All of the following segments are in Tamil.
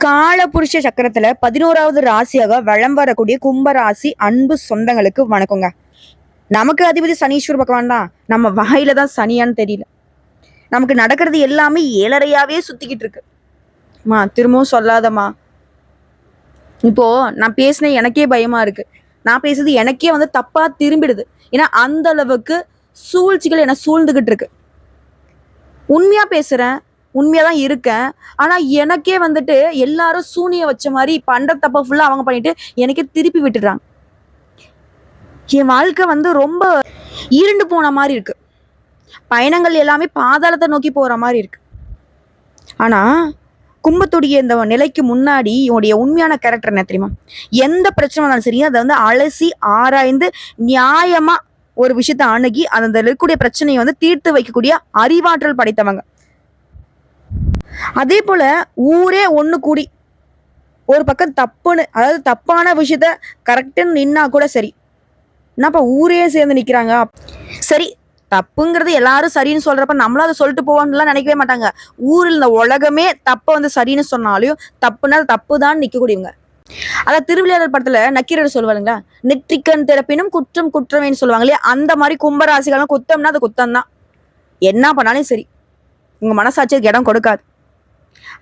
காலபுருஷ சக்கரத்துல 11வது ராசியாக வலம் வரக்கூடிய கும்பராசி அன்பு சொந்தங்களுக்கு வணக்கங்க. நமக்கு அதிபதி சனீஸ்வர பகவான் தான். நம்ம வாயில தான் சனியான்னு தெரியல. நமக்கு நடக்கிறது எல்லாமே ஏழரையாவே சுத்திக்கிட்டு இருக்கு. திரும்பவும் சொல்லாதம்மா. இப்போ நான் பேசின எனக்கே பயமா இருக்கு. நான் பேசுறது எனக்கே தப்பா திரும்பிடுது. ஏன்னா அந்த அளவுக்கு சூழ்ச்சிகள் என்ன சூழ்ந்துகிட்டு இருக்கு. உண்மையா பேசுறேன், உண்மையாதான் இருக்கேன். ஆனா எனக்கே எல்லாரும் சூனிய வச்ச மாதிரி பண்ற தப்ப ஃபுல்லா அவங்க பண்ணிட்டு எனக்கே திருப்பி விட்டுடுறாங்க. என் வாழ்க்கை ரொம்ப இருண்டு போன மாதிரி இருக்கு. பயணங்கள் எல்லாமே பாதாளத்தை நோக்கி போற மாதிரி இருக்கு. ஆனா கும்பத்துடைய இந்த நிலைக்கு முன்னாடி இவனுடைய உண்மையான கேரக்டர் என்ன தெரியுமா? எந்த பிரச்சனை வந்தாலும் சரி, அதை அலசி ஆராய்ந்து நியாயமா ஒரு விஷயத்த அணுகி அந்த இருக்கக்கூடிய பிரச்சனையை தீர்த்து வைக்கக்கூடிய அறிவாற்றல் படைத்தவங்க. அதே போல ஊரே ஒண்ணு கூடி ஒரு பக்கம் தப்புன்னு, அதாவது தப்பான விஷயத்த கரெக்டுன்னு நின்னா கூட சரி, என்னப்பா ஊரே சேர்ந்து நிக்கிறாங்க. சரி, தப்புங்கிறது எல்லாரும் சரின்னு சொல்றப்ப நம்மளும் அதை சொல்லிட்டு போவான்லாம் நினைக்கவே மாட்டாங்க. ஊரில் இந்த உலகமே தப்ப சரின்னு சொன்னாலும் தப்புனா தப்புதான் நிக்கக்கூடியவங்க. அதான் திருவிளையாடல் படத்துல நக்கீரர் சொல்லுவாருங்களா, நெற்றிக்கண் திறப்பினும் குற்றம் குற்றமேன்னு சொல்லுவாங்களே, அந்த மாதிரி கும்பராசிகளும் குத்தம்னா அது குத்தம் தான். என்ன பண்ணாலும் சரி, உங்க மனசாட்சிக்கு இடம் கொடுக்காது.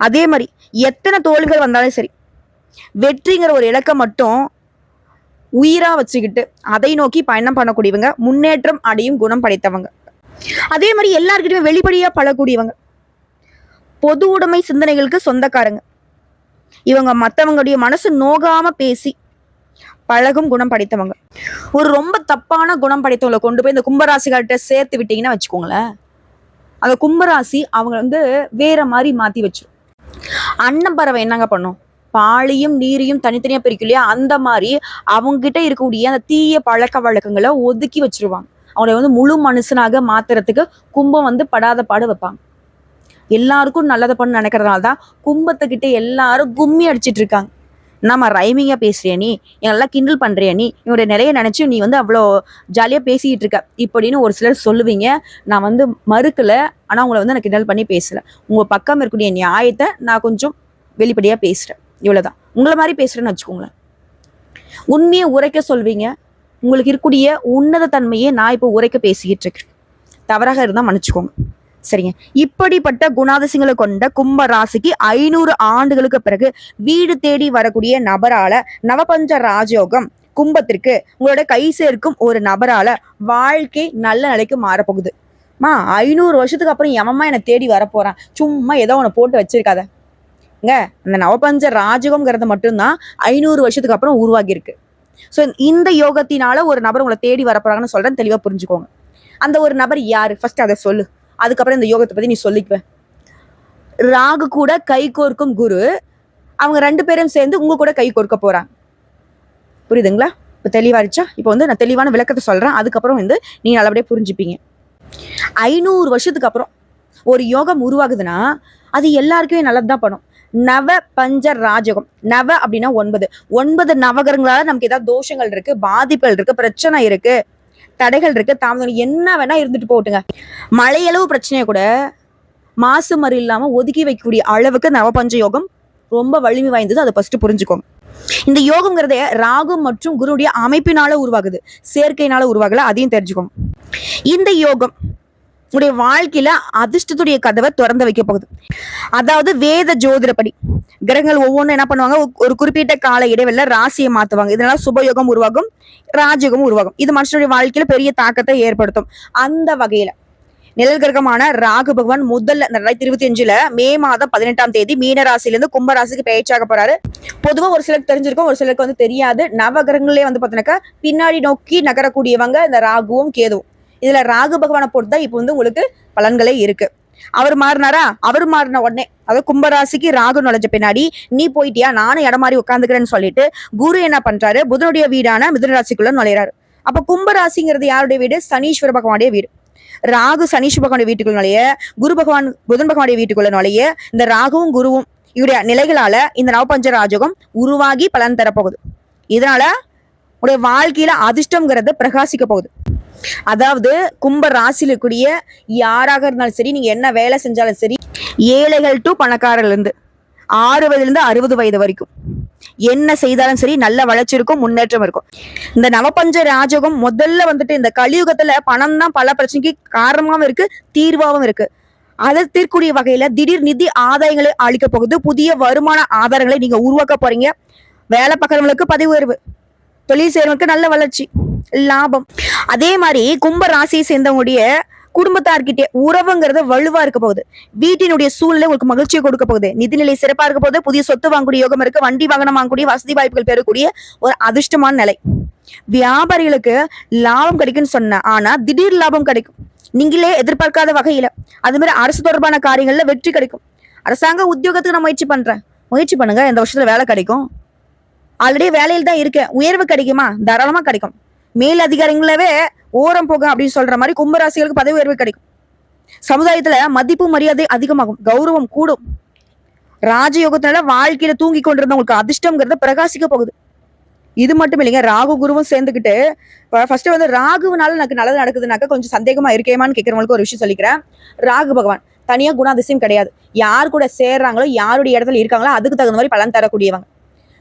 அதே மாதிரி எத்தனை தோல்விகள் வந்தாலும் சரி, வெற்றிங்கிற ஒரு இலக்கை மட்டும் உயிரா வச்சுக்கிட்டு அதை நோக்கி பயணம் பண்ணக்கூடியவங்க, முன்னேற்றம் அடையும் குணம் படைத்தவங்க. அதே மாதிரி எல்லார்கிட்டயுமே வெளிப்படையா பழக்கூடியவங்க, பொது உடைமை சிந்தனைகளுக்கு சொந்தக்காரங்க. இவங்க மற்றவங்களுடைய மனசு நோகாம பேசி பழகும் குணம் படைத்தவங்க. ஒரு ரொம்ப தப்பான குணம் படைத்தவங்களை கொண்டு போய் இந்த கும்பராசிகள்கிட்ட சேர்த்து விட்டீங்கன்னா வச்சுக்கோங்களேன், அந்த கும்பராசி அவங்க வேற மாதிரி மாத்தி வச்சிரும். அன்னப்பறவை என்னங்க பண்ணும்? பாலையும் நீரையும் தனித்தனியா பிரிக்கும் இல்லையா? அந்த மாதிரி அவங்க கிட்ட இருக்கக்கூடிய அந்த தீய பழக்க வழக்கங்களை ஒதுக்கி வச்சிருவாங்க. அவங்களை முழு மனுஷனாக மாத்துறதுக்கு கும்பம் படாத பாடு வைப்பாங்க. எல்லாருக்கும் நல்லதை பண்ணு நினைக்கிறதுனால தான் கும்பத்துக்கிட்ட எல்லாரும் கும்மி அடிச்சிட்டு இருக்காங்க. நம்ம ரைமிங்கா பேசுறிய நீ, நல்லா கிண்டல் பண்றிய நீ, இவனுடைய நிலையை நினைச்சு நீ அவ்வளோ ஜாலியா பேசிக்கிட்டு இருக்க இப்படின்னு ஒரு சிலர் சொல்லுவீங்க. நான் மறுக்கல, ஆனா உங்களை நான் கிண்டல் பண்ணி பேசல. உங்க பக்கம் இருக்கக்கூடிய நியாயத்தை நான் கொஞ்சம் வெளிப்படையா பேசுறேன், இவ்வளவுதான். உங்களை மாதிரி பேசுறேன்னு வச்சுக்கோங்களேன். உண்மையை உரைக்க சொல்வீங்க. உங்களுக்கு இருக்கக்கூடிய உன்னத தன்மையை நான் இப்போ உரைக்க பேசிக்கிட்டு இருக்கேன். தவறாக இருந்தா மன்னிச்சுக்கோங்க, சரிங்க? இப்படிப்பட்ட குணாதிசயங்களை கொண்ட கும்ப ராசிக்கு 500 ஆண்டுகளுக்கு பிறகு வீடு தேடி வரக்கூடிய நபரால நவபஞ்ச ராஜயோகம் கும்பத்திற்கு உங்களோட கை சேர்க்கும் ஒரு நபரால வாழ்க்கை நல்ல நிலைக்கு மாறப்போகுது. 500 வருஷத்துக்கு அப்புறம் எவமா என்னை தேடி வரப்போறான், சும்மா ஏதோ ஒன்று போட்டு வச்சிருக்காத. அந்த நவபஞ்ச ராஜகம்ங்கிறது மட்டும்தான் 500 வருஷத்துக்கு அப்புறம் உருவாகி இருக்கு. ஸோ இந்த யோகத்தினால ஒரு நபர் உங்களை தேடி வரப்போறாங்கன்னு சொல்றேன், தெளிவா புரிஞ்சுக்கோங்க. அந்த ஒரு நபர் யாரு ஃபர்ஸ்ட் அதை சொல்லு, அதுக்கப்புறம் இந்த யோகத்தை பத்தி நீ சொல்லிக்குவேன். ராகு கூட கை கோர்க்கும் குரு, அவங்க 2 பேரும் சேர்ந்து உங்க கூட கை கோர்க்க போறாங்க. புரியுதுங்களா? இப்போ தெளிவாரிச்சா? இப்போ நான் தெளிவான விளக்கத்தை சொல்றேன், அதுக்கப்புறம் நீங்க நல்லபடியா புரிஞ்சுப்பீங்க. 500 வருஷத்துக்கு அப்புறம் ஒரு யோகம் உருவாகுதுன்னா அது எல்லாருக்குமே நல்லதுதான் பண்ணும். நவ பஞ்ச ராஜகம். நவ அப்படின்னா 9 நவகரங்களால நமக்கு ஏதாவது தோஷங்கள் இருக்கு, பாதிப்புகள் இருக்கு, பிரச்சனை இருக்கு, தடைகள் இருக்கு, தாமதம் என்ன வேணா இருந்துட்டு போட்டுங்க. மழையளவு பிரச்சனையை கூட மாசு மறு இல்லாம ஒதுக்கி வைக்கக்கூடிய அளவுக்கு நவபஞ்ச யோகம் ரொம்ப வலிமை வாய்ந்தது. அதை ஃபர்ஸ்ட் புரிஞ்சுக்கோங்க. இந்த யோகம்ங்கிறத ராகு மற்றும் குருடைய அமைப்பினால உருவாகுது, சேர்க்கையினால உருவாகல, அதையும் தெரிஞ்சுக்கோங்க. இந்த யோகம் உடைய வாழ்க்கையில அதிர்ஷ்டத்துடைய கதவை திறந்து வைக்க போகுது. அதாவது வேத ஜோதிடப்படி கிரகங்கள் ஒவ்வொன்றும் என்ன பண்ணுவாங்க, ஒரு குறிப்பிட்ட கால இடைவெளியில ராசியை மாத்துவாங்க. இதனால சுபயோகம் உருவாகும், ராஜயோகம் உருவாகும். இது மனுஷனுடைய வாழ்க்கையில பெரிய தாக்கத்தை ஏற்படுத்தும். அந்த வகையில நிழல் கிரகமான ராகு பகவான் முதல்ல 2025 மே மாதம் 18ஆம் தேதி மீன ராசியிலிருந்து கும்பராசிக்கு பயிற்சியாக போறாரு. பொதுவா ஒரு சிலருக்கு தெரிஞ்சிருக்கும், ஒரு சிலருக்கு தெரியாது. நவகிரகங்களே பாத்தீங்கன்னாக்கா பின்னாடி நோக்கி நகரக்கூடியவங்க இந்த ராகுவும் கேதுவும். இதுல ராகு பகவானை பொறுத்தா இப்போ உங்களுக்கு பலன்களே இருக்கு. அவர் மாறினாரா, அவர் மாறின உடனே, அதாவது கும்பராசிக்கு ராகு நுழைஞ்ச பின்னாடி நீ போயிட்டியா, நானும் இடம் மாதிரி உட்காந்துக்கிறேன்னு சொல்லிட்டு குரு என்ன பண்றாரு, புதனுடைய வீடான மிதுன ராசிக்குள்ள நுழையிறாரு. அப்ப கும்பராசிங்கிறது யாருடைய வீடு? சனீஸ்வர பகவானுடைய வீடு. ராகு சனீஸ்வர பகவானுடைய வீட்டுக்குள்ள நுழைய, குரு பகவான் புதன் பகவானுடைய வீட்டுக்குள்ள நுழைய, இந்த ராகுவும் குருவும் இவருடைய நிலைகளால இந்த நவபஞ்ச ராஜகம் உருவாகி பலன் தரப்போகுது. இதனால உடைய வாழ்க்கையில அதிர்ஷ்டம்ங்கிறது பிரகாசிக்க போகுது. அதாவது கும்ப ராசியில கூடிய யாராக இருந்தாலும் சரி, நீங்க என்ன வேலை செஞ்சாலும் சரி, ஏழைகள் டு பணக்காரர்ல இருந்து 6 வயதுலேருந்து 60 வயது வரைக்கும் என்ன செய்தாலும் சரி நல்ல வளர்ச்சி இருக்கும், முன்னேற்றம் இருக்கும். இந்த நவபஞ்ச ராஜகம் முதல்ல வந்துட்டு இந்த கலியுகத்துல பணம் தான் பல பிரச்சனைக்கு காரணமாவும் இருக்கு, தீர்வாகவும் இருக்கு. அதை தீர்க்கூடிய வகையில திடீர் நிதி ஆதாயங்களை அளிக்க போகுது. புதிய வருமான ஆதாரங்களை நீங்க உருவாக்க போறீங்க. வேலை பார்க்கறவங்களுக்கு பதவி உயர்வு, தொழில் செய்யறவங்களுக்கு நல்ல வளர்ச்சி, லாபம். அதே மாதிரி கும்ப ராசியை சேர்ந்தவங்களுடைய குடும்பத்தார்கிட்டே உறவுங்கிறது வலுவா இருக்க போகுது. வீட்டினுடைய சூழ்நிலை உங்களுக்கு மகிழ்ச்சியை கொடுக்க போகுது. நிதிநிலை சிறப்பா இருக்க போகுது. புதிய சொத்து வாங்கக்கூடிய யோகம் இருக்கு. வண்டி வாகனம் வாங்கக்கூடிய வசதி வாய்ப்புகள் பெறக்கூடிய ஒரு அதிர்ஷ்டமான நிலை. வியாபாரிகளுக்கு லாபம் கிடைக்கும்னு சொன்ன, ஆனா திடீர் லாபம் கிடைக்கும், நீங்களே எதிர்பார்க்காத வகையில. அது மாதிரி அரசு தொடர்பான காரியங்கள்ல வெற்றி கிடைக்கும். அரசாங்க உத்தியோகத்துக்கு நான் முயற்சி பண்ணுங்க, இந்த வருஷத்துல வேலை கிடைக்கும். ஆல்ரெடி வேலையில் தான் இருக்கேன், உயர்வு கிடைக்குமா? தாராளமா கிடைக்கும். மேல் அதிகாரிகளவே ஓரம் போக அப்படின்னு சொல்ற மாதிரி கும்பராசிகளுக்கு பதவி உயர்வு கிடைக்கும். சமுதாயத்துல மதிப்பு மரியாதை அதிகமாகும், கௌரவம் கூடும். ராஜயோகத்தினால வாழ்க்கையில தூங்கி கொண்டிருந்தவங்களுக்கு அதிர்ஷ்டம்ங்கிறத பிரகாசிக்க போகுது. இது மட்டும் இல்லைங்க, ராகு குருவும் சேர்ந்துக்கிட்டு ஃபர்ஸ்ட் வந்து ராகுனால எனக்கு நல்லது நடக்குதுனாக்க கொஞ்சம் சந்தேகமா இருக்கேமான்னு கேட்கறவங்களுக்கு ஒரு விஷயம் சொல்லிக்கிறேன். ராகு பகவான் தனியா குணாதிசயம் கிடையாது. யார் கூட சேர்றாங்களோ, யாருடைய இடத்துல இருக்காங்களோ அதுக்கு தகுந்த மாதிரி பலன் தரக்கூடியவங்க.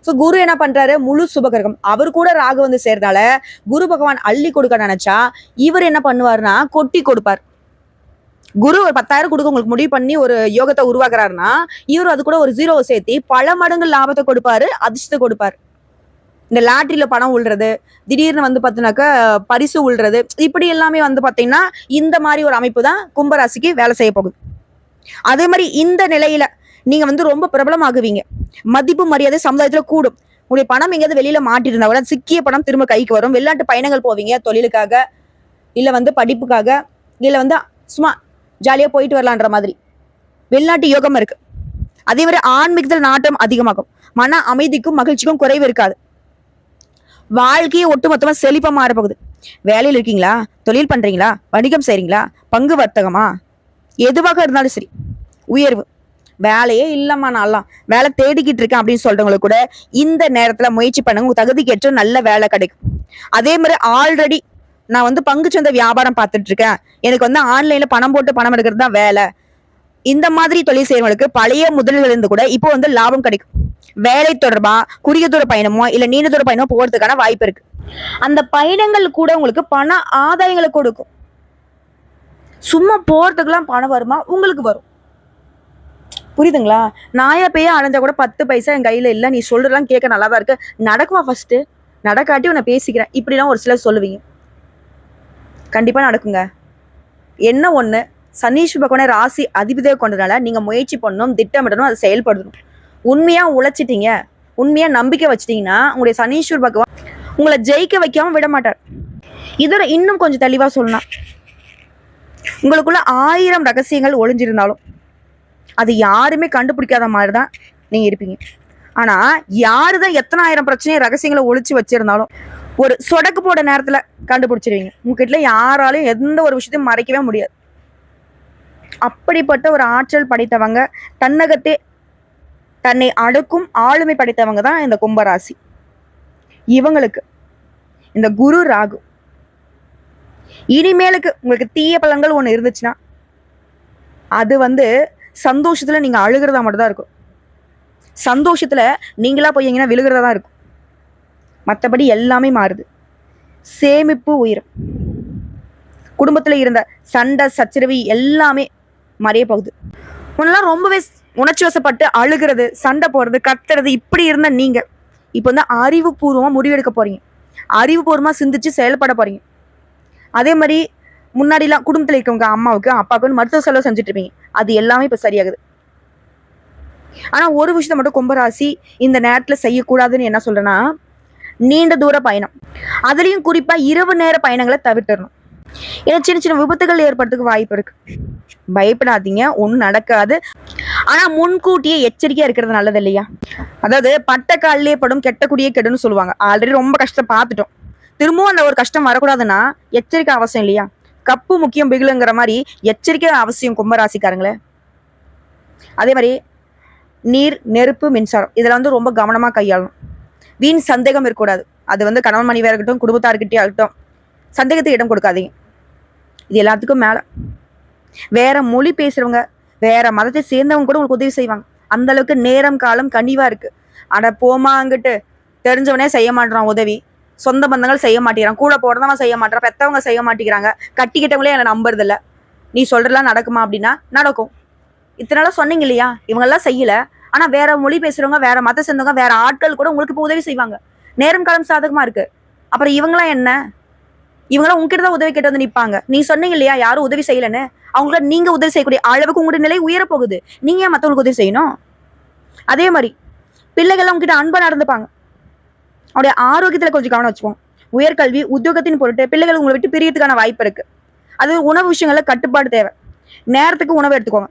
சோ குரு என்ன பண்றாரு, முழு சுபகிரகம். அவர் கூட ராகு வந்து சேர்ந்தால குரு பகவான் அள்ளி கொடுக்க நினைச்சா இவர் என்ன பண்ணுவாருன்னா கொட்டி கொடுப்பார். குரு ஒரு 10,000 கொடுக்க உங்களுக்கு முடிவு பண்ணி ஒரு யோகத்தை உருவாக்குறாருன்னா இவர் அது கூட ஒரு 0 சேர்த்தி பல மடங்கு லாபத்தை கொடுப்பாரு, அதிர்ஷ்டத்தை கொடுப்பாரு. இந்த லாட்டரியில பணம் உள்றது, திடீர்னு வந்து பாத்தீங்கன்னாக்க பரிசு உள்றது, இப்படி எல்லாமே வந்து பாத்தீங்கன்னா இந்த மாதிரி ஒரு அமைப்பு தான் கும்பராசிக்கு வேலை செய்ய போகுது. அதே மாதிரி இந்த நிலையில நீங்க வந்து ரொம்ப பிரபலமாகுவீங்க. மதிப்பு மரியாதை சமுதாயத்துல கூடும். உங்களுடைய பணம் எங்கேயாவது வெளியில மாட்டிருந்தா கூட சிக்கிய பணம் திரும்ப கைக்கு வரும். வெளிநாட்டு பயணங்கள் போவீங்க, தொழிலுக்காக, இல்ல வந்து படிப்புக்காக, இல்ல வந்து சும்மா ஜாலியா போயிட்டு வரலான்ற மாதிரி வெளிநாட்டு யோகம் இருக்கு. அதே மாதிரி ஆன்மீகத்தில் நாட்டம் அதிகமாகும். மன அமைதிக்கும் மகிழ்ச்சிக்கும் குறைவு இருக்காது. வாழ்க்கையை ஒட்டுமொத்தமா செழிப்பா மாற போகுது. வேலையில் இருக்கீங்களா, தொழில் பண்றீங்களா, வணிகம் செய்றீங்களா, பங்கு வர்த்தகமா, எதுவாக இருந்தாலும் சரி உயர்வு. வேலையே இல்லம்மா, நான்லாம் வேலை தேடிக்கிட்டு இருக்கேன் அப்படின்னு சொல்றவங்களுக்கு கூட இந்த நேரத்துல முயற்சி பண்ணுங்க, உங்க தகுதிக்கு ஏற்ற நல்ல வேலை கிடைக்கும். அதே மாதிரி ஆல்ரெடி நான் வந்து பங்குச்சந்தை வியாபாரம் பார்த்துட்டு இருக்கேன், எனக்கு வந்து ஆன்லைன்ல பணம் போட்டு பணம் எடுக்கிறது தான் வேலை, இந்த மாதிரி தொழில் செய்யறவங்களுக்கு பழைய முதலீடுகள் இருந்து கூட இப்போ வந்து லாபம் கிடைக்கும். வேலை தொடர்பா குறுகிய தூர பயணமோ இல்ல நீண்ட தூர பயணமோ போறதுக்கான வாய்ப்பு இருக்கு. அந்த பயணங்கள் கூட உங்களுக்கு பண ஆதாயங்களை கொடுக்கும். சும்மா போறதுக்கெல்லாம் பணம் வருமா? உங்களுக்கு வரும். புரியுதுங்களா? நாயா பேயா அலைஞ்சா கூட 10 பைசா என் கையில இல்ல, நீ சொல்றதெல்லாம் கேட்க நல்லாதான் இருக்கு, நடக்குமா ஃபர்ஸ்ட், நடக்காட்டி உன்னை பேசிக்கிறேன், இப்படிலாம் ஒரு சிலர் சொல்லுவீங்க. கண்டிப்பா நடக்குங்க. என்ன ஒண்ணு, சனீஸ்வர பகவானை ராசி அதிபதியை கொண்டதுனால நீங்க முயற்சி பண்ணணும், திட்டமிடணும், அதை செயல்படுத்தணும். உண்மையா உழைச்சிட்டீங்க, உண்மையா நம்பிக்கை வச்சிட்டீங்கன்னா உங்களுடைய சனீஸ்வர பகவான் உங்களை ஜெயிக்க வைக்காம விட மாட்டார். இதோட இன்னும் கொஞ்சம் தெளிவா சொல்லலாம், உங்களுக்குள்ள 1000 ரகசியங்கள் ஒளிஞ்சிருந்தாலும் அது யாருமே கண்டுபிடிக்காத மாதிரிதான் நீங்க இருப்பீங்க. ஆனா யாருதான் எத்தனை 1000 பிரச்சனையை ரகசியங்களை ஒளிச்சு வச்சிருந்தாலும் ஒரு சொடக்கு போட நேரத்துல கண்டுபிடிச்சிருவீங்க. உங்ககிட்ட யாராலையும் எந்த ஒரு விஷயத்தையும் மறைக்கவே முடியாது. அப்படிப்பட்ட ஒரு ஆற்றல் படைத்தவங்க, தன்னகத்தே தன்னை அடக்கும் ஆளுமை படைத்தவங்க தான் இந்த கும்பராசி. இவங்களுக்கு இந்த குரு ராகு இனிமேலுக்கு உங்களுக்கு தீய பலன்கள் ஒண்ணு இருந்துச்சுன்னா அது வந்து சந்தோஷத்துல நீங்க அழுகிறதா மட்டும் தான் இருக்கும். சந்தோஷத்துல நீங்களா போய் எங்கன்னா விழுகிறதா தான் இருக்கும். மற்றபடி எல்லாமே மாறுது. சேமிப்பு உயிர், குடும்பத்துல இருந்த சண்டை சச்சரவு எல்லாமே மறைய போகுது. முன்னெல்லாம் ரொம்பவே உணர்ச்சி வசப்பட்டு அழுகிறது, சண்டை போடுறது, கத்துறது, இப்படி இருந்த நீங்க இப்போ வந்து அறிவுபூர்வமா முடிவெடுக்க போறீங்க, அறிவுபூர்வமா சிந்திச்சு செயல்பட போறீங்க. அதே மாதிரி முன்னாடிலாம் குடும்பத்துல இருக்கவங்க அம்மாவுக்கு அப்பாவுக்கு மருத்துவ செலவு செஞ்சுட்டு இருப்பீங்க, அது எல்லாமே இப்ப சரியாகுது. ஆனா ஒரு விஷயத்த மட்டும் கும்பராசி இந்த நேரத்துல செய்யக்கூடாதுன்னு என்ன சொல்றேன்னா, நீண்ட தூர பயணம், அதுலயும் குறிப்பா இரவு நேர பயணங்களை தவிர்த்திடணும். ஏன்னா சின்ன சின்ன விபத்துகள் ஏற்படுறதுக்கு வாய்ப்பு இருக்கு. பயப்படாதீங்க, ஒன்றும் நடக்காது. ஆனா முன்கூட்டியே எச்சரிக்கையா இருக்கிறது நல்லது இல்லையா? அதாவது பட்ட காலிலே படும் கெட்ட குடியே கெடுன்னு சொல்லுவாங்க. ஆல்ரெடி ரொம்ப கஷ்டம் பார்த்துட்டோம், திரும்பவும் அந்த ஒரு கஷ்டம் வரக்கூடாதுன்னா எச்சரிக்கை அவசியம் இல்லையா? கப்பு முக்கியம் பிகிலுங்கிற மாதிரி எச்சரிக்கை அவசியம் கும்பராசிக்காரங்களே. அதே மாதிரி நீர், நெருப்பு, மின்சாரம் இதெல்லாம் வந்து ரொம்ப கவனமா கையாளணும். வீண் சந்தேகம் இருக்கக்கூடாது. அது வந்து கணவன் மனைவியா இருக்கட்டும், குடும்பத்தார்கிட்டே ஆகட்டும், சந்தேகத்துக்கு இடம் கொடுக்காதீங்க. இது எல்லாத்துக்கும் மேல வேற மொழி பேசுறவங்க, வேற மதத்தை சேர்ந்தவங்க கூட உங்களுக்கு உதவி செய்வாங்க. அந்த அளவுக்கு நேரம் காலம் கனிவா இருக்கு. அட போமா அங்கிட்டு, தெரிஞ்சவனே செய்ய மாட்டான் உதவி, சொந்த பந்தங்கள் செய்ய மாட்டேங்கிறான், கூட போறதவன் செய்ய மாட்டான், பெத்தவங்க செய்ய மாட்டேங்கிறாங்க, கட்டிக்கிட்டவங்களே என்ன நம்புறது இல்ல. நீ சொல்றதெல்லாம் நடக்குமா அப்படின்னா நடக்கும். இத்தனை நாளா சொன்னீங்க இல்லையா, இவங்கெல்லாம் செய்யல. ஆனா வேற மொழி பேசுறவங்க, வேற மத சேர்ந்தவங்க, வேற ஆட்கள் கூட உங்களுக்கு இப்போ உதவி செய்வாங்க. நேரம் காலம் சாதகமா இருக்கு. அப்புறம் இவங்களாம் என்ன? இவங்களாம் உங்ககிட்ட தான் உதவி கேட்டு வந்து நிப்பாங்க. நீ சொன்னீங்க இல்லையா யாரும் உதவி செய்யலன்னு, அவங்கள நீங்க உதவி செய்யக்கூடிய அளவுக்கு உங்களுடைய நிலை உயர போகுது. நீங்க ஏன் மத்தவங்களுக்கு உதவி செய்யணும்? அதே மாதிரி பிள்ளைகள்லாம் உங்ககிட்ட அன்பா நடந்துப்பாங்க. அவருடைய ஆரோக்கியத்துல கொஞ்சம் கவனம் வச்சுப்போம். உயர்கல்வி உத்தியோகத்தின் பொருட்டு பிள்ளைகள் உங்களை விட்டு பிரியறதுக்கான வாய்ப்பு இருக்கு. அது உணவு விஷயங்கள்ல கட்டுப்பாடு தேவை. நேரத்துக்கு உணவு எடுத்துக்கோங்க.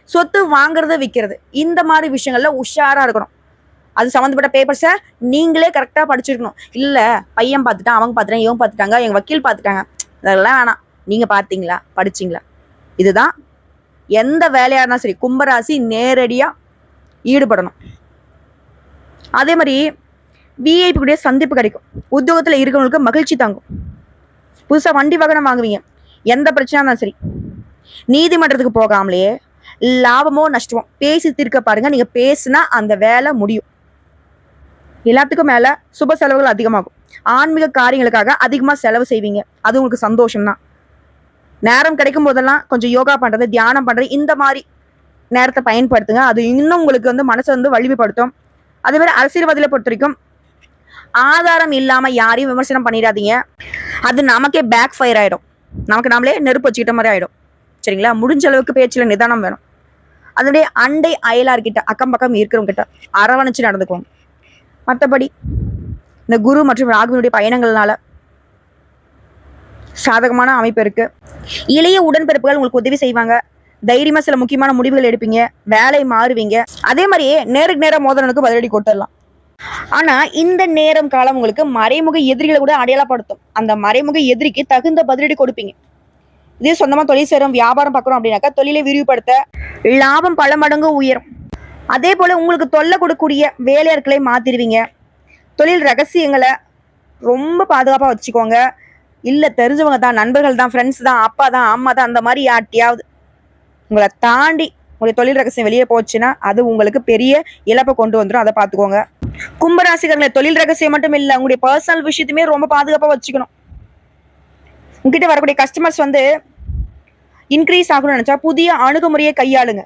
சொத்து வாங்குறது விற்கிறது இந்த மாதிரி விஷயங்கள்ல உஷாரா இருக்கணும். அது சம்மந்தப்பட்ட பேப்பர்ஸை நீங்களே கரெக்டாக படிச்சிருக்கணும். இல்லை பையன் பார்த்துட்டான், அவங்க பார்த்துட்டாங்க, இவங்க பார்த்துட்டாங்க, எங்கள் வக்கீல் பார்த்துட்டாங்க, அதெல்லாம் வேணாம். நீங்கள் பார்த்தீங்களா, படிச்சிங்களா? இதுதான் எந்த வேலையாக இருந்தாலும் சரி கும்பராசி நேரடியாக ஈடுபடணும். அதே மாதிரி விஐபி கூடிய சந்திப்பு கிடைக்கும். உத்தியோகத்தில் இருக்கிறவங்களுக்கு மகிழ்ச்சி தாங்கும். புதுசாக வண்டி வாகனம் வாங்குவீங்க. எந்த பிரச்சனையா இருந்தாலும் சரி நீதிமன்றத்துக்கு போகாமலேயே லாபமோ நஷ்டமோ பேசி தீர்க்க பாருங்க. நீங்க பேசுனா அந்த வேலை முடியும். எல்லாத்துக்கும் மேல சுப செலவுகள் அதிகமாகும். ஆன்மீக காரியங்களுக்காக அதிகமா செலவு செய்வீங்க. அது உங்களுக்கு சந்தோஷம் தான். நேரம் கிடைக்கும் போதெல்லாம் கொஞ்சம் யோகா பண்றது, தியானம் பண்றது, இந்த மாதிரி நேரத்தை பயன்படுத்துங்க. அது இன்னும் உங்களுக்கு வந்து மனசை வந்து வலிமைப்படுத்தும். அதே மாதிரி அரசியல்வாதிகளை பொறுத்த வரைக்கும் ஆதாரம் இல்லாம யாரையும் விமர்சனம் பண்ணிடாதீங்க. அது நமக்கே பேக் ஃபயர் ஆயிடும். நமக்கு நாமளே நெருப்பு வச்சுக்கிட்ட மாதிரி ஆயிடும். சரிங்களா? முடிஞ்ச அளவுக்கு பேச்சுல நிதானம் வேணும். அதனுடைய அண்டை அயலார்கிட்ட அக்கம் பக்கம் இருக்கிறவங்க கிட்ட அரவணைச்சு நடந்துக்குவோம். மற்றபடி இந்த குரு மற்றும் ராகுவினுடைய பயணங்கள்னால சாதகமான அமைப்பு இருக்கு. இளைய உடன்பிறப்புகள் உங்களுக்கு உதவி செய்வாங்க. தைரியமா சில முக்கியமான முடிவுகள் எடுப்பீங்க. வேலை மாறுவீங்க. அதே மாதிரியே நேருக்கு நேரம் மோதலனுக்கு பதிலடி கொடுத்துடலாம். ஆனா இந்த நேரம் காலம் உங்களுக்கு மறைமுக எதிரிகளை கூட அடையாளப்படுத்தும். அந்த மறைமுக எதிரிக்கு தகுந்த பதிலடி கொடுப்பீங்க. இதே சொந்தமா தொழில் செய்யறோம், வியாபாரம் பார்க்குறோம் அப்படின்னாக்கா தொழிலை விரிவுபடுத்த லாபம் பல மடங்கு உயரும். அதே போல உங்களுக்கு தொல்லை கொடுக்கக்கூடிய வேலையாட்களை மாத்திடுவீங்க. தொழில் ரகசியங்களை ரொம்ப பாதுகாப்பாக வச்சுக்கோங்க. இல்லை தெரிஞ்சவங்க தான், நண்பர்கள் தான், ஃப்ரெண்ட்ஸ் தான், அப்பா தான், அம்மா தான், அந்த மாதிரி யார்ட்டையாவது உங்களை தாண்டி உங்களுடைய தொழில் ரகசியம் வெளியே போச்சுன்னா அது உங்களுக்கு பெரிய இழப்பை கொண்டு வந்துடும். அதை பார்த்துக்கோங்க. கும்பராசிகர்களை தொழில் ரகசியம் மட்டும் இல்லை, உங்களுடைய பர்சனல் விஷயத்தையுமே ரொம்ப பாதுகாப்பாக வச்சுக்கணும். உங்ககிட்ட வரக்கூடிய கஸ்டமர்ஸ் வந்து இன்க்ரீஸ் ஆகணும்னு நினைச்சா புதிய அணுகுமுறையை கையாளுங்க.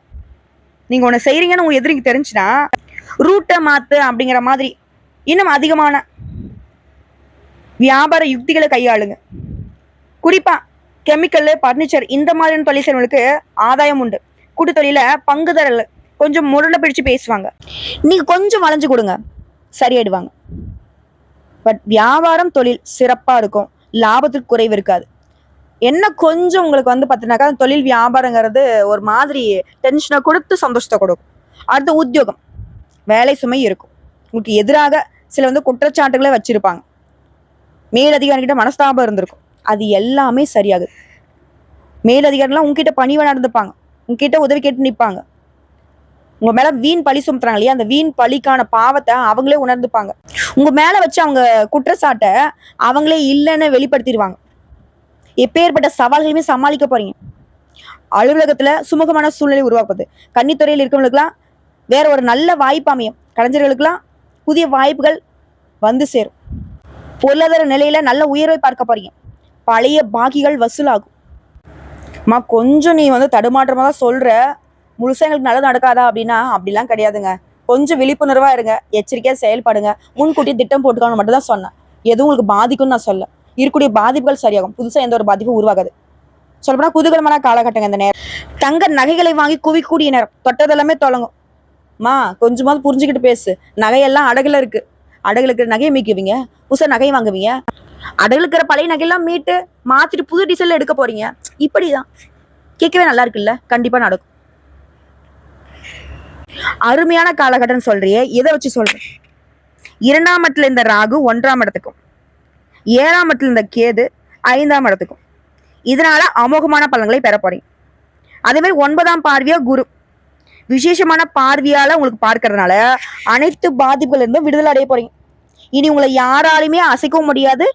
நீங்க ஒன்று செய்றீங்கன்னு உங்க எதிரிக்கு தெரிஞ்சுன்னா ரூட்டை மாத்து அப்படிங்கிற மாதிரி இன்னும் அதிகமான வியாபார யுக்திகளை கையாளுங்க. குறிப்பா கெமிக்கல், பர்னிச்சர் இந்த மாதிரியான தொழில் செய்வங்களுக்கு ஆதாயம் உண்டு. கூட்டு தொழில பங்குதாரர்கள் கொஞ்சம் முரண்ட பிடிச்சு பேசுவாங்க. நீங்க கொஞ்சம் வளைஞ்சு கொடுங்க, சரியாயிடுவாங்க. பட் வியாபாரம் தொழில் சிறப்பா இருக்கும். லாபத்துக்கு குறைவு இருக்காது. என்ன கொஞ்சம் உங்களுக்கு வந்து பார்த்தீங்கன்னாக்கா தொழில் வியாபாரங்கிறது ஒரு மாதிரி டென்ஷனை கொடுத்து சந்தோஷத்தை கொடுக்கும். அடுத்த உத்தியோகம் வேலை சுமை இருக்கும். உங்களுக்கு எதிராக சில வந்து குற்றச்சாட்டுகளை வச்சிருப்பாங்க. மேலதிகாரிகிட்ட மனஸ்தாபம் இருந்திருக்கும். அது எல்லாமே சரியாகுது. மேலதிகாரிலாம் உங்ககிட்ட பணிவா நடந்துப்பாங்க. உங்ககிட்ட உதவி கேட்டு நிற்பாங்க. உங்க மேல வீண் பழி சுமத்துறாங்க இல்லையா, அந்த வீண் பழிக்கான பாவத்தை அவங்களே உணர்ந்துப்பாங்க. உங்க மேல வச்சு அவங்க குற்றச்சாட்டை அவங்களே இல்லைன்னு வெளிப்படுத்திடுவாங்க. எப்பேற்பட்ட சவால்களுமே சமாளிக்க போறீங்க. அலுவலகத்துல சுமூகமான சூழ்நிலை உருவாக்குது. கன்னித்துறையில் இருக்கிறவங்களுக்குலாம் வேற ஒரு நல்ல வாய்ப்பு அமையும். கலைஞர்களுக்கெல்லாம் புதிய வாய்ப்புகள் வந்து சேரும். பொருளாதார நிலையில நல்ல உயர்வை பார்க்க போறீங்க. பழைய பாக்கிகள் வசூலாகும். கொஞ்சம் நீ வந்து தடுமாற்றமா தான் சொல்ற, முழுசா எங்களுக்கு நல்லது நடக்காதா அப்படின்னா அப்படிலாம் கிடையாதுங்க. கொஞ்சம் விழிப்புணர்வா இருங்க, எச்சரிக்கையா செயல்படுங்க, முன்கூட்டியே திட்டம் போட்டுக்கணும்னு மட்டும் தான் சொன்னேன். எதுவும் உங்களுக்கு பாதிக்கும்னு நான் சொல்ல. இருக்கக்கூடிய பாதிப்புகள் சரியாகும். புதுசா எந்த ஒரு பாதிப்பும் உருவாகாது. சொல்லப்போனா குதூகலமான காலகட்டங்க இந்த நேரம். தங்க நகைகளை வாங்கி குவிக்கூடிய நேரம். தொட்டதெல்லாமே தொடங்கும். கொஞ்சமாவது புரிஞ்சுக்கிட்டு பேசு. நகையெல்லாம் அடகுல இருக்கு. அடகுல இருக்கிற நகையை மீக்குவீங்க, புதுசா நகை வாங்குவீங்க. அடகுல இருக்கிற பழைய நகையெல்லாம் மீட்டு மாத்திட்டு புது டிசைன்ல எடுக்க போறீங்க. இப்படிதான் கேட்கவே நல்லா இருக்குல்ல? கண்டிப்பா நடக்கும். அருமையான காலகட்டம் சொல்றியே, எதை வச்சு சொல்றேன்? 2ஆம் இடத்துல இந்த ராகு 1ஆம் இடத்துக்கும், 7ஆம் இடத்துல இந்த கேது 5ஆம் இடத்துக்கும். இதனால அமோகமான பலன்களை பெற போறீங்க. அதே மாதிரி 9ஆம் பார்வையா குரு விசேஷமான பார்வையால உங்களுக்கு பார்க்கறதுனால அனைத்து பாதிப்புகள் இருந்தும் விடுதலை அடைய போறீங்க. இனி உங்களை யாராலுமே அசைக்கவும் முடியாது,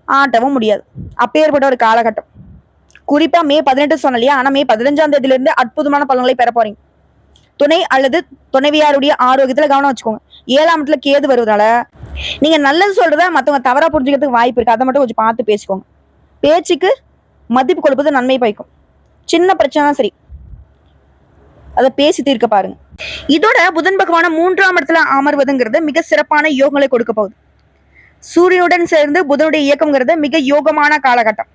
ஆட்டவும் முடியாது. அப்பேற்பட்ட ஒரு காலகட்டம். குறிப்பா மே 18 சொன்னலையா, ஆனா மே 15ஆம் தேதியிலிருந்து அற்புதமான பலன்களை பெற போறீங்க. துணை அல்லது துணைவியாருடைய ஆரோக்கியத்துல கவனம் வச்சுக்கோங்க. 7ஆம் இடத்துல கேது வருவதால நீங்க நல்லது சொல்றத மத்தவங்க தவறா புரிஞ்சுக்கிறதுக்கு வாய்ப்பு இருக்கு. அதை மட்டும் கொஞ்சம் பார்த்து பேசிக்கோங்க. பேச்சுக்கு மதிப்பு கொடுப்பது நன்மை பயக்கும். சின்ன பிரச்சனை சரி, அதை பேசி தீர்க்க பாருங்க. இதோட புதன் பகவான 3ஆம் இடத்துல அமர்வதுங்கிறது மிக சிறப்பான யோகங்களை கொடுக்க போகுது. சூரியனுடன் சேர்ந்து புதனுடைய இயக்கம்ங்கிறது மிக யோகமான காலகட்டம்.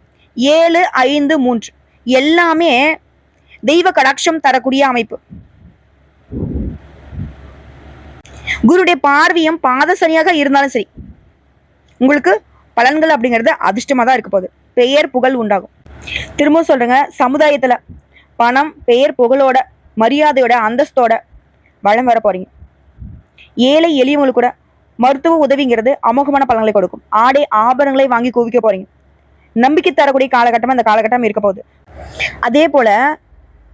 7, 5, 3 எல்லாமே தெய்வ கடாட்சம் தரக்கூடிய அமைப்பு. குருடைய பார்வையும் பாதசனியாக இருந்தாலும் சரி, உங்களுக்கு பலன்கள் அப்படிங்கிறது அதிர்ஷ்டமா தான் இருக்க போகுது. பெயர் புகழ் உண்டாகும். திரும்ப சொல்றேங்க, சமுதாயத்துல பணம், பெயர் புகழோட, மரியாதையோட, அந்தஸ்தோட வளம் வர போறீங்க. ஏழை எளியவங்களுக்கு கூட மருத்துவ உதவிங்கிறது அமோகமான பலன்களை கொடுக்கும். ஆடை ஆபரணங்களை வாங்கி குவிக்க போறீங்க. நம்பிக்கை தரக்கூடிய காலகட்டமா இந்த காலகட்டம் இருக்க போகுது. அதே போல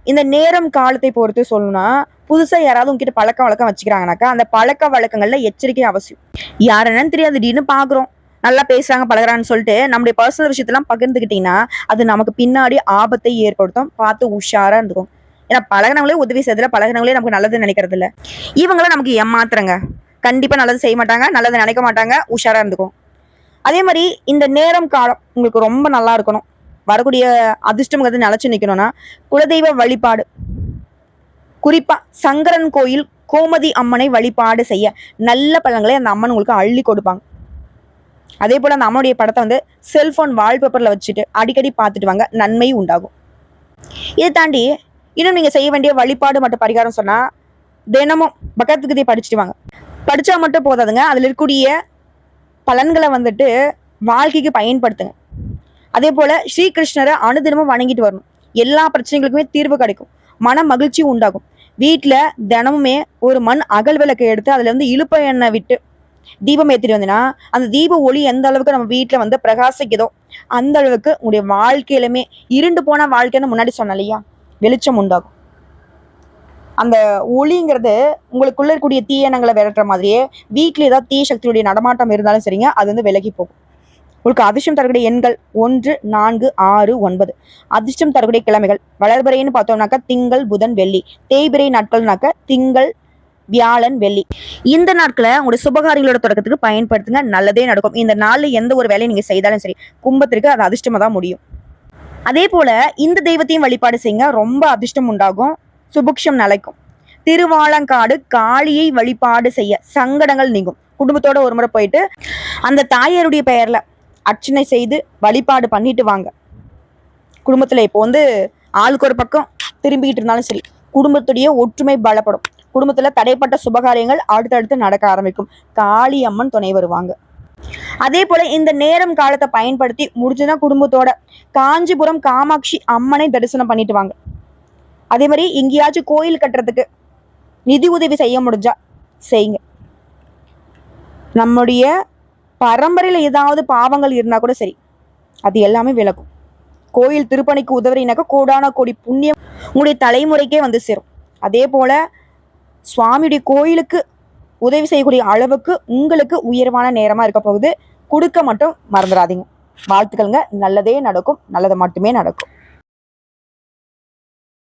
இந்த நேரம் காலத்தை பொறுத்து சொல்லணும்னா, புதுசா யாராவது உங்ககிட்ட பழக்க வழக்கம் வச்சுக்கிறாங்கனாக்கா அந்த பழக்க வழக்கங்கள்ல எச்சரிக்கை அவசியம். யாருன்னு தெரியாது, திடீர்னு பாக்குறோம், நல்லா பேசுறாங்க பழகுறான்னு சொல்லிட்டு நம்முடைய பர்சனல் விஷயத்தெல்லாம் பகிர்ந்துக்கிட்டீங்கன்னா அது நமக்கு பின்னாடி ஆபத்தை ஏற்படுத்தும். பார்த்து உஷாரா இருந்துக்கும். ஏன்னா பழகினவங்களே உதவி செய்யறதுல, பழகினவங்களே நமக்கு நல்லது நினைக்கிறது இல்ல. இவங்களாம் நமக்கு ஏமாத்துறங்க, கண்டிப்பா நல்லது செய்ய மாட்டாங்க, நல்லது நினைக்க மாட்டாங்க. உஷாரா இருந்துக்கும். அதே மாதிரி இந்த நேரம் காலம் உங்களுக்கு ரொம்ப நல்லா இருக்கணும், வரக்கூடிய அதிர்ஷ்டம் நிலைச்சு நிக்கணும்னா குலதெய்வ வழிபாடு, குறிப்பா சங்கரன் கோயில் கோமதி அம்மனை வழிபாடு செய்ய நல்ல பலன்களை அந்த அம்மன் உங்களுக்கு அள்ளி கொடுப்பாங்க. அதே போல அந்த அம்மனுடைய படத்தை செல்போன் வால்பேப்பர்ல வச்சுட்டு அடிக்கடி பார்த்துட்டு வாங்க, நன்மை உண்டாகும். இதை தாண்டி இன்னும் நீங்க செய்ய வேண்டிய வழிபாடு மற்றும் பரிகாரம் சொன்னா, தினமும் பகவத்கீதை படிச்சுட்டு வாங்க. படிச்சா மட்டும் போதாதுங்க, அதுல இருக்கக்கூடிய பலன்களை வாழ்க்கைக்கு பயன்படுத்துங்க. அதே போல ஸ்ரீகிருஷ்ணரை அனுதினமும் வணங்கிட்டு வரணும். எல்லா பிரச்சனைகளுக்குமே தீர்வு கிடைக்கும், மன மகிழ்ச்சி உண்டாகும். வீட்டுல தினமுமே ஒரு மண் அகல் விளக்கை எடுத்து அதுல இழுப்ப எண்ணெய் விட்டு தீபம் ஏற்றிட்டு வந்தீங்கன்னா அந்த தீப ஒளி எந்த அளவுக்கு நம்ம வீட்டுல பிரகாசிக்குதோ அந்த அளவுக்கு உங்களுடைய வாழ்க்கையிலுமே இருண்டு போன வாழ்க்கைன்னு முன்னாடி சொன்ன இல்லையா, வெளிச்சம் உண்டாகும். அந்த ஒளிங்கிறது உங்களுக்குள்ள இருக்கக்கூடிய தீயணங்களை விரட்டுற மாதிரியே வீட்டுல ஏதாவது தீய சக்தியுடைய நடமாட்டம் இருந்தாலும் சரிங்க, அது விலகி போகும். உங்களுக்கு அதிர்ஷ்டம் தரக்கூடிய எண்கள் 1, 4, 6, 9. அதிர்ஷ்டம் தரக்கூடிய கிழமைகள் வளர்பிறைன்னு பார்த்தோம்னாக்கா திங்கள், புதன், வெள்ளி. தேய்பிறை நாட்கள்னாக்க திங்கள், வியாழன், வெள்ளி. இந்த நாட்களை உங்களுடைய சுபகாரியங்களோட தொடக்கத்துக்கு பயன்படுத்துங்க, நல்லதே நடக்கும். இந்த நாள்ல எந்த ஒரு வேலையை நீங்க செய்தாலும் சரி, கும்பத்திற்கு அது அதிர்ஷ்டமா தான் முடியும். அதே போல இந்த தெய்வத்தையும் வழிபாடு செய்யுங்க, ரொம்ப அதிர்ஷ்டம் உண்டாகும், சுபக்ஷம் நிலைக்கும். திருவாலங்காடு காளியை வழிபாடு செய்ய சங்கடங்கள் நீங்கும். குடும்பத்தோட ஒரு முறை போயிட்டு அந்த தாயாருடைய பெயர்ல அர்ச்சனை செய்து வழிபாடு பண்ணிட்டு வாங்க. குடும்பத்துல இப்போ ஆளுக்கு ஒரு பக்கம் திரும்பிக்கிட்டு இருந்தாலும் சரி, குடும்பத்துடைய ஒற்றுமை பலப்படும். குடும்பத்துல தடைப்பட்ட சுபகாரியங்கள் அடுத்தடுத்து நடக்க ஆரம்பிக்கும். காளி அம்மன் துணை வருவாங்க. அதே போல இந்த நேரம் காலத்தை பயன்படுத்தி முடிஞ்சுன்னா குடும்பத்தோட காஞ்சிபுரம் காமாட்சி அம்மனை தரிசனம் பண்ணிட்டு வாங்க. அதே மாதிரி எங்கேயாச்சும் கோயில் கட்டுறதுக்கு நிதி உதவி செய்ய முடிஞ்சா செய்யுங்க. நம்முடைய பரம்பரையில ஏதாவது பாவங்கள் இருந்தா கூட சரி, அது எல்லாமே விலகும். கோயில் திருப்பணிக்கு உதவுறீனாக்கா கோடான கோடி புண்ணியம் உங்களுடைய தலைமுறைக்கே சேரும். அதே போல சுவாமியுடைய கோயிலுக்கு உதவி செய்யக்கூடிய அளவுக்கு உங்களுக்கு உயர்வான நேரமா இருக்க போகுது. கொடுக்க மட்டும் மறந்துடாதீங்க. வாழ்த்துக்கள்ங்க, நல்லதே நடக்கும், நல்லது மட்டுமே நடக்கும்.